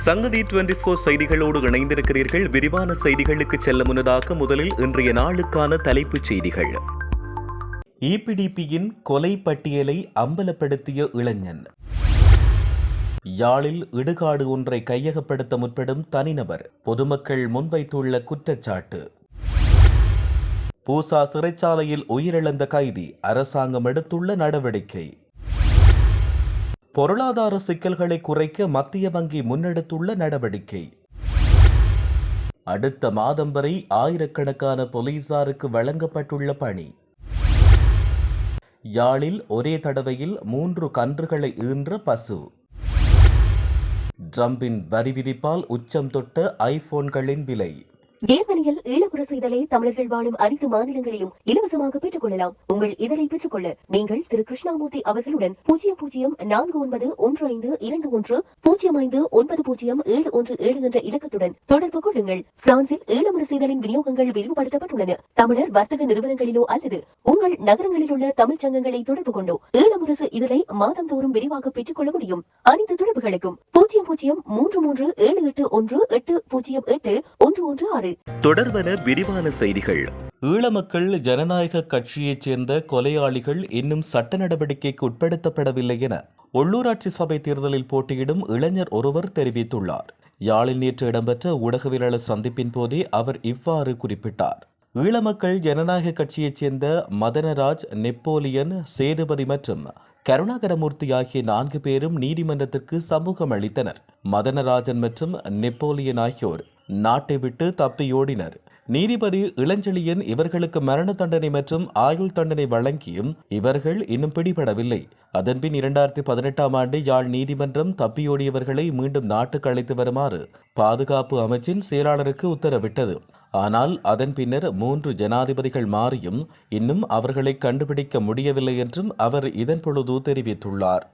சங்கதி 24 செய்திகளோடு இணைந்திருக்கிறீர்கள். விரிவான செய்திகளுக்கு செல்ல முன்னதாக முதலில் இன்றைய நாளுக்கான தலைப்புச் செய்திகள். இபிடிபியின் கொலை பட்டியலை அம்பலப்படுத்திய இளைஞன். யாழில் இடுகாடு ஒன்றை கையகப்படுத்த முற்படும் தனிநபர் பொதுமக்கள் முன்வைத்துள்ள குற்றச்சாட்டு. பூசா சிறைச்சாலையில் உயிரிழந்த கைதி அரசாங்கம் எடுத்துள்ள நடவடிக்கை. பொருளாதார சிக்கல்களை குறைக்க மத்திய வங்கி முன்னெடுத்துள்ள நடவடிக்கை. அடுத்த மாதம் வரை ஆயிரக்கணக்கான போலீசாருக்கு வழங்கப்பட்டுள்ள பணி. யாழில் ஒரே தடவையில் 3 கன்றுகளை ஈன்ற பசு. ட்ரம்பின் வரி விதிப்பால் உச்சம் தொட்ட ஐபோன்களின் விலை. ஜேர்மனியில் ஈழமுரசு இதழை தமிழர்கள் வாழும் அனைத்து மாநிலங்களிலும் இலவசமாக பெற்றுக் கொள்ளலாம். உங்கள் இதழை பெற்றுக் கொள்ள நீங்கள் திரு கிருஷ்ணாமூர்த்தி அவர்களுடன் 0049122105909071 என்ற இலக்கத்துடன் தொடர்பு கொள்ளுங்கள். பிரான்சில் ஈழமுரசு இதழின் விநியோகங்கள் விரிவுபடுத்தப்பட்டுள்ளன. தமிழர் வர்த்தக நிறுவனங்களிலோ அல்லது உங்கள் நகரங்களில் உள்ள தமிழ் சங்கங்களை தொடர்பு கொண்டோ ஈழமுரசு இதழை மாதந்தோறும் விரிவாக பெற்றுக் கொள்ள முடியும். அனைத்து தொடர்புகளுக்கும் 003378808116. தொடர்வன விரிவான செய்திகள். ஈழமக்கள் ஜனநாயக கட்சியைச் சேர்ந்த கொலையாளிகள் இன்னும் சட்ட நடவடிக்கைக்கு உட்படுத்தப்படவில்லை என உள்ளூராட்சி சபை தேர்தலில் போட்டியிடும் இளைஞர் ஒருவர் தெரிவித்துள்ளார். யாழில் நேற்று இடம்பெற்ற ஊடகவியலாளர் சந்திப்பின் போதே அவர் இவ்வாறு குறிப்பிட்டார். ஈழமக்கள் ஜனநாயக கட்சியைச் சேர்ந்த மதனராஜ், நெப்போலியன், சேதுபதி மற்றும் கருணாகரமூர்த்தி ஆகிய 4 பேரும் நீதிமன்றத்திற்கு சமூகம் அளித்தனர். மதனராஜன் மற்றும் நெப்போலியன் ஆகியோர் நாட்டை விட்டு தப்பியோடினர். நீதிபதி இளஞ்செழியன் இவர்களுக்கு மரண தண்டனை மற்றும் ஆயுள் தண்டனை வழங்கியும் இவர்கள் இன்னும் பிடிபடவில்லை. அதன்பின் 2018ஆம் ஆண்டு யாழ் நீதிமன்றம் தப்பியோடியவர்களை மீண்டும் நாட்டுக்கு அழைத்து வருமாறு பாதுகாப்பு அமைச்சின் செயலாளருக்கு உத்தரவிட்டது. ஆனால் அதன் பின்னர் 3 ஜனாதிபதிகள் மாறியும் இன்னும் அவர்களை கண்டுபிடிக்க முடியவில்லை என்றும் அவர் இதன் பொழுது தெரிவித்துள்ளார்.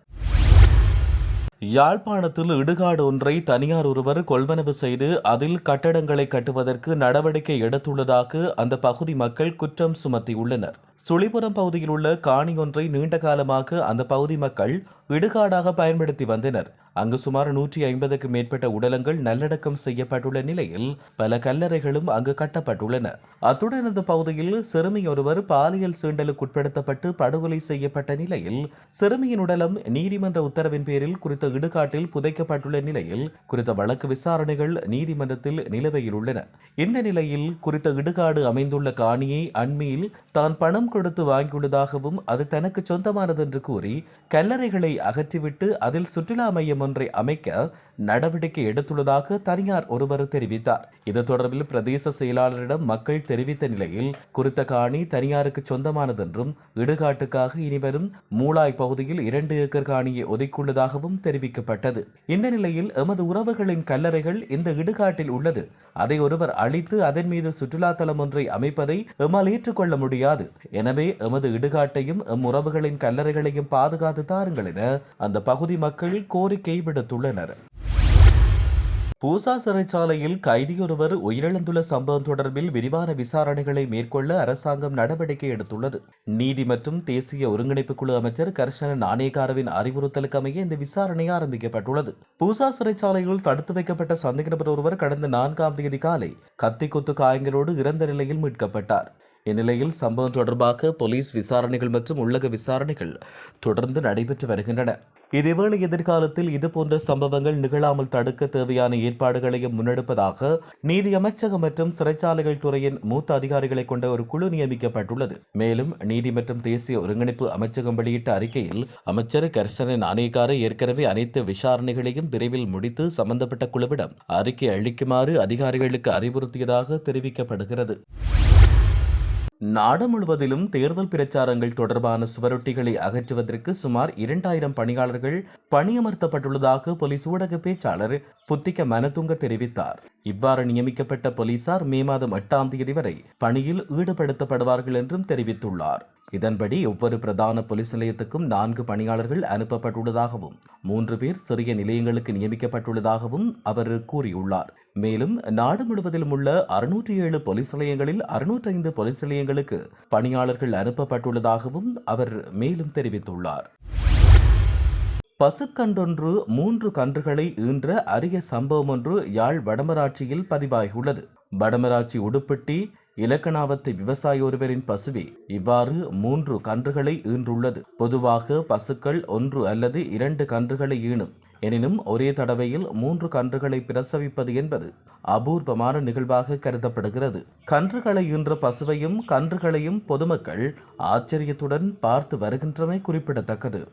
யாழ்ப்பாணத்தில் இடுகாடு ஒன்றை தனியார் ஒருவர் கொள்வனவு செய்து அதில் கட்டடங்களை கட்டுவதற்கு நடவடிக்கை எடுத்துள்ளதாக அந்த பகுதி மக்கள் குற்றம் சுமத்தியுள்ளனர். சுழிபுரம் பகுதியில் உள்ள காணி ஒன்றை நீண்ட காலமாக அந்த பகுதி மக்கள் இடுகாடாக பயன்படுத்தி வந்தனர். அங்கு சுமார் 150க்கு மேற்பட்ட உடலங்கள் நல்லடக்கம் செய்யப்பட்டுள்ள நிலையில் பல கல்லறைகளும் அங்கு கட்டப்பட்டுள்ளன. அத்துடன் அந்த பகுதியில் சிறுமி ஒருவர் பாலியல் சீண்டலுக்கு உட்படுத்தப்பட்டு படுகொலை செய்யப்பட்ட நிலையில் சிறுமியின் உடலம் நீதிமன்ற உத்தரவின் பேரில் குறித்த இடுகாட்டில் புதைக்கப்பட்டுள்ள நிலையில் குறித்த வழக்கு விசாரணைகள் நீதிமன்றத்தில் நிலுவையில் உள்ளன. இந்த நிலையில் குறித்த இடுகாடு அமைந்துள்ள காணியை அண்மையில் தான் பணம் கொடுத்து வாங்கியுள்ளதாகவும் அது தனக்கு சொந்தமானது என்று கூறி கல்லறைகளை அகற்றிவிட்டு அதில் சுற்றுலா மையம் ஒன்றை அமைக்க நடவடிக்கை எடுத்துள்ளதாக தனியார் ஒருவர் தெரிவித்தார். இது தொடர்பில் பிரதேச செயலாளரிடம் மக்கள் தெரிவித்த நிலையில் குறித்த காணி தனியாருக்கு சொந்தமானது என்றும் இடுகாட்டுக்காக இனிவரும் மூளாய் பகுதியில் 2 ஏக்கர் காணியை ஒதுக்கியுள்ளதாகவும் தெரிவிக்கப்பட்டது. இந்த நிலையில் எமது உறவுகளின் கல்லறைகள் இந்த இடுகாட்டில் உள்ளது. அதை ஒருவர் அழித்து அதன் மீது சுற்றுலா தலம் ஒன்றை அமைப்பதை எம்மால் ஏற்றுக்கொள்ள முடியாது. எனவே எமது இடுகாட்டையும் எம் உறவுகளின் கல்லறைகளையும் பாதுகாத்து தாருங்கள் என அந்த பகுதி மக்கள் கோரிக்கை விடுத்துள்ளனர். பூசா சிறைச்சாலையில் கைதியொருவர் உயிரிழந்துள்ள சம்பவம் தொடர்பில் விரிவான விசாரணைகளை மேற்கொள்ள அரசாங்கம் நடவடிக்கை எடுத்துள்ளது. நீதி மற்றும் தேசிய ஒருங்கிணைப்பு குழு அமைச்சர் கர்ஷன நாணயக்காரவின் அறிவுறுத்தலுக்கு அமைய இந்த விசாரணை ஆரம்பிக்கப்பட்டுள்ளது. பூசா சிறைச்சாலையில் தடுத்து வைக்கப்பட்ட சந்தேக நபர் ஒருவர் கடந்த 4ஆம் தேதி காலை கத்தி குத்து காயங்களோடு இறந்த நிலையில் மீட்கப்பட்டார். இந்நிலையில் சம்பவம் தொடர்பாக போலீஸ் விசாரணைகள் மற்றும் உள்ளக விசாரணைகள் தொடர்ந்து நடைபெற்று வருகின்றன. இதேவேளை எதிர்காலத்தில் இதுபோன்ற சம்பவங்கள் நிகழாமல் தடுக்க தேவையான ஏற்பாடுகளையும் முன்னெடுப்பதாக நீதி அமைச்சகம் மற்றும் சிறைச்சாலைகள் துறையின் மூத்த அதிகாரிகளை கொண்ட ஒரு குழு நியமிக்கப்பட்டுள்ளது. மேலும் நீதி மற்றும் தேசிய ஒருங்கிணைப்பு அமைச்சகம் வெளியிட்ட அறிக்கையில் அமைச்சர் கர்ஷன நாணயக்கார ஏற்கனவே அனைத்து விசாரணைகளையும் விரைவில் முடித்து சம்பந்தப்பட்ட குழுவிடம் அறிக்கை அளிக்குமாறு அதிகாரிகளுக்கு அறிவுறுத்தியதாக தெரிவிக்கப்படுகிறது. நாடு முழுவதிலும் தேர்தல் பிரச்சாரங்கள் தொடர்பான சுவரொட்டிகளை அகற்றுவதற்கு சுமார் 2000 பணியாளர்கள் பணியமர்த்தப்பட்டுள்ளதாக போலீஸ் ஊடக பேச்சாளர் புத்திக மனதுங்க தெரிவித்தார். இவ்வாறு நியமிக்கப்பட்ட போலீசார் மே மாதம் 8ஆம் தேதி வரை பணியில் ஈடுபடுத்தப்படுவார்கள் என்றும் தெரிவித்துள்ளார். இதன்படி ஒவ்வொரு பிரதான போலீஸ் நிலையத்துக்கும் 4 பணியாளர்கள் அனுப்பப்பட்டுள்ளதாகவும் 3 பேர் சிறிய நிலையங்களுக்கு நியமிக்கப்பட்டுள்ளதாகவும் அவர் கூறியுள்ளார். மேலும் நாடு முழுவதிலும் உள்ள 607 போலீஸ் நிலையங்களில் 605 போலீஸ் நிலையங்களுக்கு பணியாளர்கள் அனுப்பப்பட்டுள்ளதாகவும் அவர் மேலும் தெரிவித்துள்ளார். பசுக்கன்றொன்று 3 கன்றுகளை ஈன்ற அரிய சம்பவம் ஒன்று யாழ் வடமராட்சியில் பதிவாகியுள்ளது. வடமராட்சி உடுப்பட்டி இலக்கணாவத்தை விவசாய ஒருவரின் பசுவே இவ்வாறு 3 கன்றுகளை ஈன்றுள்ளது. பொதுவாக பசுக்கள் 1 அல்லது 2 கன்றுகளை ஈனும். எனினும் ஒரே தடவையில் 3 கன்றுகளை பிரசவிப்பது என்பது அபூர்வமான நிகழ்வாக கருதப்படுகிறது. கன்றுகளை ஈன்ற பசுவையும் கன்றுகளையும் பொதுமக்கள் ஆச்சரியத்துடன் பார்த்து வருகின்றமை குறிப்பிடத்தக்கது.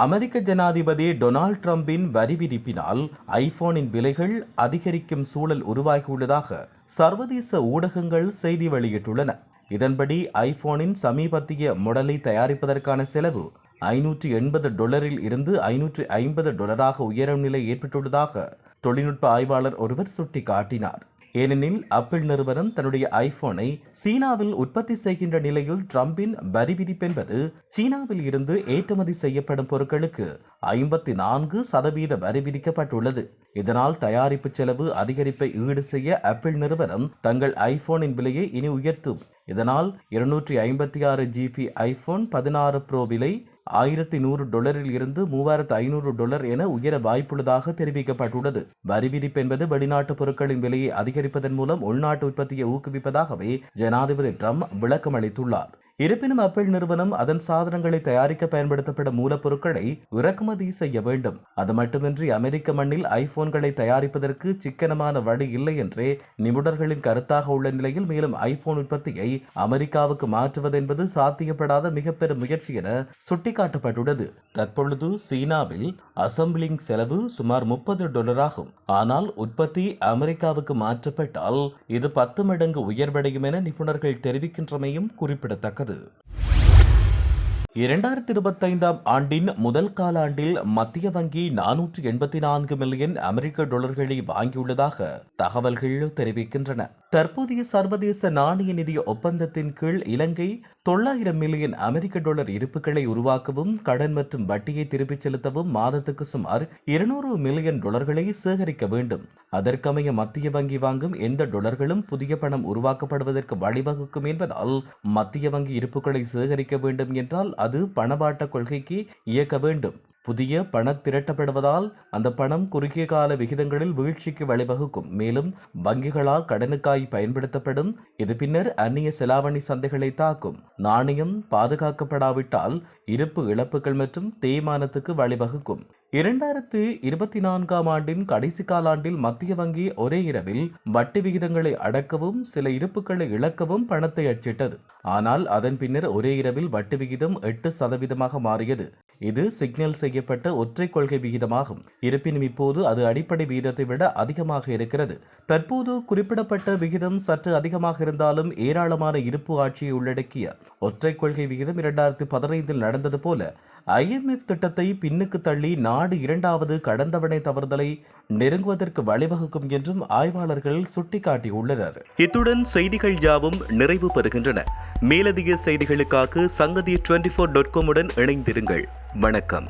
அமெரிக்க ஜனாதிபதி டொனால்ட் ட்ரம்பின் வரி விதிப்பினால் ஐபோனின் விலைகள் அதிகரிக்கும் சூழல் உருவாகியுள்ளதாக சர்வதேச ஊடகங்கள் செய்தி வெளியிட்டுள்ளன. இதன்படி ஐபோனின் சமீபத்திய மாடலை தயாரிப்பதற்கான செலவு $580 இருந்து $550 உயரும் நிலை ஏற்பட்டுள்ளதாக தொழில்நுட்ப ஆய்வாளர் ஒருவர் சுட்டிக்காட்டினார். ஏனெனில் ஆப்பிள் நிறுவனம் தன்னுடைய ஐபோனை சீனாவில் உற்பத்தி செய்கின்ற நிலையில் ட்ரம்பின் வரி விதிப்பு என்பது சீனாவில் இருந்து ஏற்றுமதி செய்யப்படும் பொருட்களுக்கு 54% வரி விதிக்கப்பட்டுள்ளது. இதனால் தயாரிப்பு செலவு அதிகரிப்பை ஈடு செய்ய ஆப்பிள் நிறுவனம் தங்கள் ஐபோனின் விலையை இனி உயர்த்தும். இதனால் 256 GB ஐபோன் 16 ப்ரோ விலை $1,100 இருந்து $3,500 என உயர வாய்ப்புள்ளதாக தெரிவிக்கப்பட்டுள்ளது. வரி விதிப்பு என்பது வெளிநாட்டு பொருட்களின் விலையை அதிகரிப்பதன் மூலம் உள்நாட்டு உற்பத்தியை ஊக்குவிப்பதாகவே ஜனாதிபதி ட்ரம்ப் விளக்கம் அளித்துள்ளார். இருப்பினும் ஆப்பிள் நிறுவனம் அதன் சாதனங்களை தயாரிக்க பயன்படுத்தப்படும் மூலப்பொருட்களை இறக்குமதி செய்ய வேண்டும். அது மட்டுமின்றி அமெரிக்க மண்ணில் ஐபோன்களை தயாரிப்பதற்கு சிக்கனமான வழி இல்லை என்றே நிபுணர்களின் கருத்தாக உள்ள நிலையில் மேலும் ஐபோன் உற்பத்தியை அமெரிக்காவுக்கு மாற்றுவது என்பது சாத்தியப்படாத மிகப்பெரும் முயற்சி என சுட்டிக்காட்டப்பட்டுள்ளது. தற்பொழுது சீனாவில் அசம்பிளிங் செலவு சுமார் $30 ஆகும். ஆனால் உற்பத்தி அமெரிக்காவுக்கு மாற்றப்பட்டால் இது 10 மடங்கு உயர்வடையும் என நிபுணர்கள் தெரிவிக்கின்றமையும் குறிப்பிடத்தக்கது. 2025 ஆண்டின் முதல் காலாண்டில் மத்திய வங்கி $484 மில்லியன் வாங்கியுள்ளதாக தகவல்கள் தெரிவிக்கின்றன. தற்போதைய சர்வதேச நாணய நிதி ஒப்பந்தத்தின் கீழ் இலங்கை $900 மில்லியன் இருப்புகளை உருவாக்கவும் கடன் மற்றும் வட்டியை திருப்பிச் செலுத்தவும் மாதத்துக்கு சுமார் $200 மில்லியன் சேகரிக்க வேண்டும். அதற்கமைய மத்திய வங்கி வாங்கும் எந்த டொலர்களும் புதிய பணம் உருவாக்கப்படுவதற்கு வழிவகுக்கும் என்பதால் மத்திய வங்கி இருப்புகளை சேகரிக்க வேண்டும் என்றால் அது பணபாட்ட கொள்கைக்கு இயக்க வேண்டும். புதிய பணம் திரட்டப்படுவதால் அந்த பணம் குறுகிய கால விகிதங்களில் வீழ்ச்சிக்கு வழிவகுக்கும். மேலும் வங்கிகளால் கடனுக்காய் பயன்படுத்தப்படும். இது பின்னர் அந்நிய செலாவணி சந்தைகளை தாக்கும். நாணயம் பாதுகாக்கப்படாவிட்டால் இருப்பு இழப்புகள் மற்றும் தேய்மானத்துக்கு வழிவகுக்கும். 2024 ஆண்டின் கடைசி காலாண்டில் மத்திய வங்கி ஒரே இரவில் வட்டி விகிதங்களை அடக்கவும் சில இருப்புகளை இழக்கவும் பணத்தை அச்சிட்டது. ஆனால் அதன் பின்னர் ஒரே இரவில் வட்டி விகிதம் 8% மாறியது. இது சிக்னல் செய்யப்பட்ட ஒற்றை கொள்கை விகிதமாகும். இருப்பினும் இப்போது அது அடிப்படை விகிதத்தை விட அதிகமாக இருக்கிறது. தற்போது குறிப்பிடப்பட்ட விகிதம் சற்று அதிகமாக இருந்தாலும் ஏராளமான இருப்பு ஆட்சியை உள்ளடக்கிய ஒற்றை கொள்கை விகிதம் 2015 நடந்தது போல IMF திட்டத்தை பின்னுக்கு தள்ளி நாடு 2வது கடந்தவணை தவறுதலை நெருங்குவதற்கு வழிவகுக்கும் என்றும் ஆய்வாளர்கள் சுட்டிக்காட்டியுள்ளனர். இத்துடன் செய்திகள் யாவும் நிறைவு பெறுகின்றன. மேலதிக செய்திகளுக்காக சங்கதி 24.com உடன் இணைந்திருங்கள். வணக்கம்.